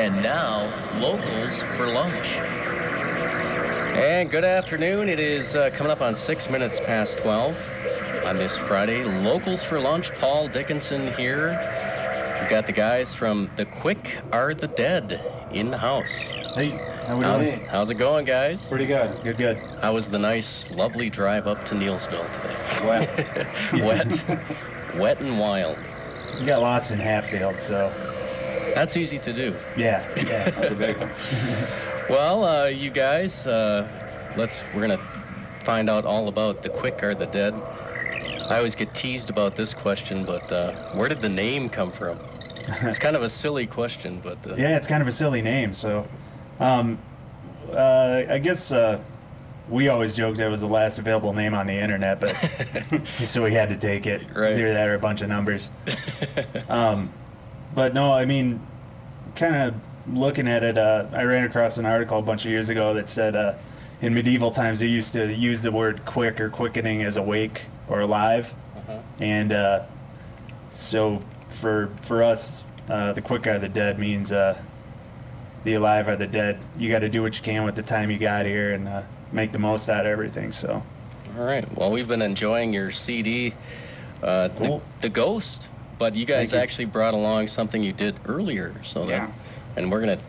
And now, locals for lunch. And good afternoon. It is coming up on 6 minutes past 12 on this Friday. Locals for lunch. Paul Dickinson here. We've got the guys from The Quick Are the Dead in the house. Hey, how we doing? How's it going, guys? Pretty good. Good. How was the nice, lovely drive up to Neilsville today? Wet. Wet and wild. You got lost in Hatfield, so. That's easy to do. Yeah. That's a big one. Well, you guys, we're gonna find out all about The Quick Are the Dead. I always get teased about this question, but where did the name come from? It's kind of a silly question, but yeah, it's kind of a silly name. So, I guess we always joked it was the last available name on the internet, but so we had to take it. Right. It's either that or a bunch of numbers. But no, I mean, kind of looking at it, I ran across an article a bunch of years ago that said in medieval times they used to use the word quick or quickening as awake or alive. And so for us, the quick are the dead means the alive are the dead. You got to do what you can with the time you got here and make the most out of everything. So. All right. Well, we've been enjoying your CD, cool. the Ghost, but you guys actually brought along something you did earlier, so yeah. And we're gonna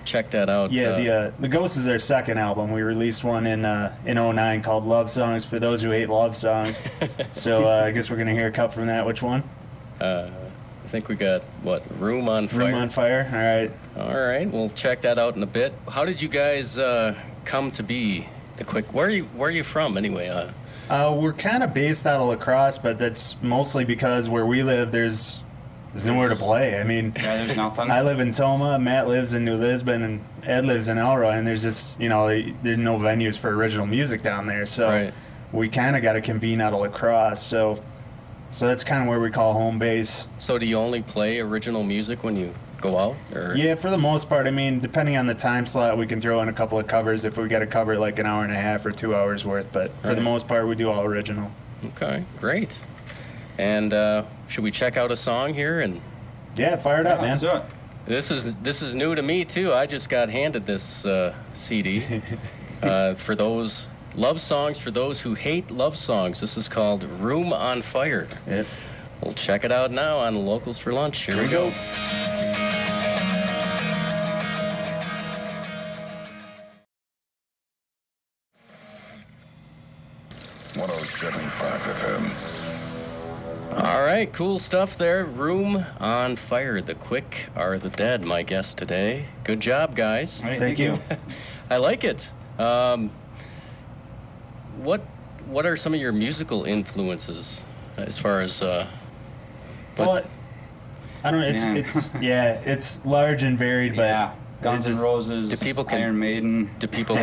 check that out. Yeah, the Ghost is our second album. We released one in '09 called Love Songs for Those Who Hate Love Songs. So I guess we're gonna hear a cut from that. Which one? I think we got Room on Fire. Room on Fire. All right. We'll check that out in a bit. How did you guys come to be The Quick? Where are you from anyway? We're kind of based out of La Crosse, but that's mostly because where we live, there's nowhere to play. I mean, yeah, there's nothing. I live in Toma, Matt lives in New Lisbon, and Ed lives in Elroy, and there's just, there's no venues for original music down there. So we kind of got to convene out of La Crosse. So that's kind of where we call home base. So do you only play original music when you go out? Or? Yeah, for the most part. I mean, depending on the time slot, we can throw in a couple of covers if we got to cover like an hour and a half or 2 hours worth. But for the most part, we do all original. Okay, great. And should we check out a song here? And yeah, fire it up, man. Let's do it. This is new to me too. I just got handed this CD for those love songs for those who hate love songs. This is called Room on Fire. Yep. We'll check it out now on Locals for Lunch. Here we go. 107.5 FM. All right, cool stuff there. Room on Fire. The Quick Are the Dead, my guest today. Good job, guys. All right, Thank you. I like it. What are some of your musical influences as far as well, I don't know. It's large and varied, but yeah, Guns N' Roses, Iron Maiden. Do people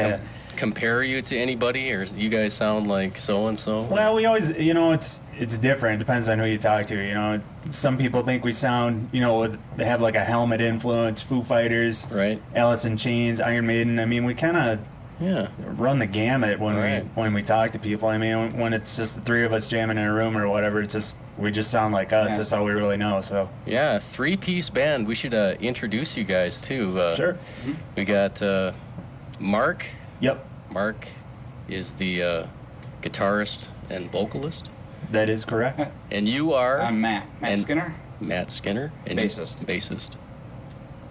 compare you to anybody, or you guys sound like so and so? Well, we always, it's different. It depends on who you talk to. Some people think we sound, they have like a Helmet influence, Foo Fighters, right? Alice in Chains, Iron Maiden. I mean, we kind of run the gamut when we talk to people. I mean, when it's just the three of us jamming in a room or whatever, we just sound like us. That's all we really know. So yeah, 3-piece band. We should introduce you guys too. Sure. Mm-hmm. We got Mark. Yep. Mark is the guitarist and vocalist. That is correct. And you are? I'm Matt. Matt Skinner. Matt Skinner. And bassist.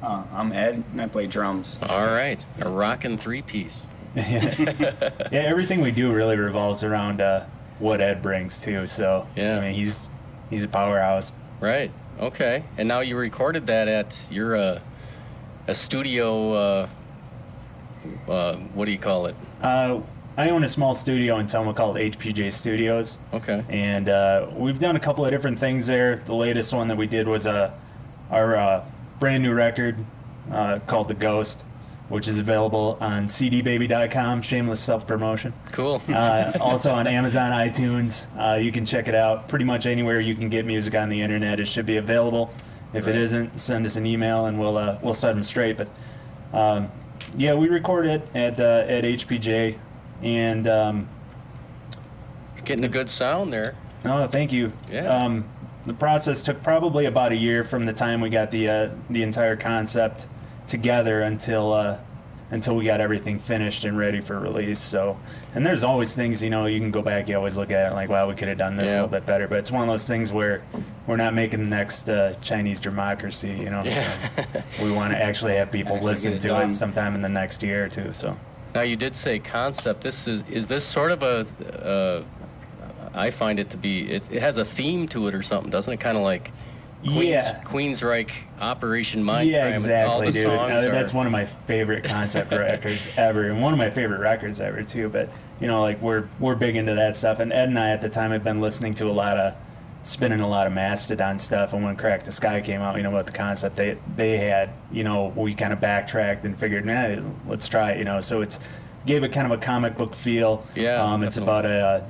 I'm Ed, and I play drums. All right. A rockin' 3-piece. Yeah, everything we do really revolves around what Ed brings too. So yeah, I mean, he's a powerhouse. Right. Okay. And now you recorded that at a studio. What do you call it? I own a small studio in Toma called HPJ Studios. Okay. And we've done a couple of different things there. The latest one that we did was our brand new record called The Ghost, which is available on cdbaby.com. Shameless self-promotion. Cool. Also on Amazon, iTunes. You can check it out pretty much anywhere you can get music on the internet. It should be available. If it isn't, send us an email and we'll set them straight. But yeah, we recorded at HPJ, and getting a good sound there. Oh, thank you. Yeah. The process took probably about a year from the time we got the entire concept together until we got everything finished and ready for release. So, and there's always things, you know, you can go back, you always look at it and like, wow, we could have done this a little bit better. But it's one of those things where we're not making the next Chinese democracy, you know. So we want to actually have people listen to it sometime in the next year or two. So now you did say concept. This is this sort of a I find it to be, it has a theme to it or something, doesn't it? Kind of like Queensryche, Operation Mindcrime. Yeah, exactly, all the dude. songs That's one of my favorite concept records ever, and one of my favorite records ever too. But you know, like we're big into that stuff. And Ed and I at the time had been listening to spinning a lot of Mastodon stuff. And when Crack the Sky came out, you know, about the concept they had, you know, we kind of backtracked and figured, let's try it, you know. So gave it kind of a comic book feel. Yeah. It's about a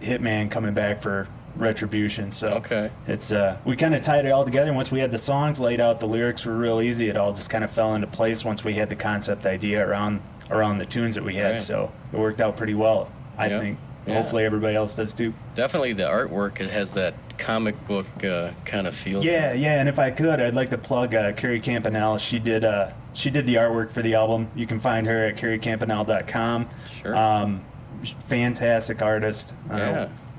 hitman coming back for retribution. So it's we kind of tied it all together, and once we had the songs laid out, the lyrics were real easy. It all just kind of fell into place once we had the concept idea around the tunes that we had. So it worked out pretty well, I think. Hopefully everybody else does too. Definitely the artwork, it has that comic book kind of feel. Yeah, and if I could, I'd like to plug Carrie Campanelle. She did the artwork for the album. You can find her at carriecampanelle.com. Sure. Fantastic artist.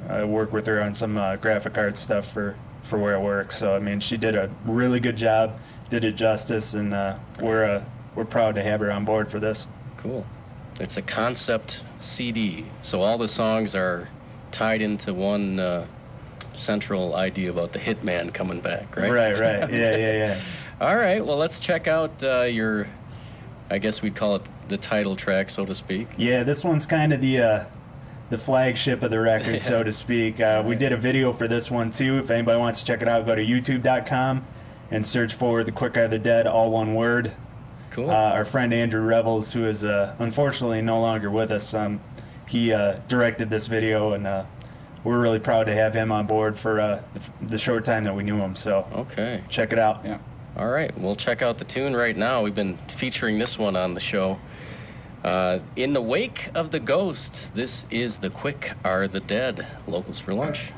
I work with her on some graphic art stuff for where I work. So I mean, she did a really good job, did it justice, and we're proud to have her on board for this. Cool. It's a concept CD, so all the songs are tied into one central idea about the hitman coming back, right? Right. Yeah. All right. Well, let's check out your, I guess we'd call it the title track, so to speak. Yeah, this one's kind of the flagship of the record, so to speak. We did a video for this one too. If anybody wants to check it out, go to youtube.com and search for The Quick Are the Dead, all one word. Cool. Our friend Andrew Revels, who is unfortunately no longer with us, he directed this video, and we're really proud to have him on board for the short time that we knew him. So check it out. Yeah. All right, we'll check out the tune right now. We've been featuring this one on the show. In the wake of the ghost, this is The Quick Are the Dead, Locals for Lunch.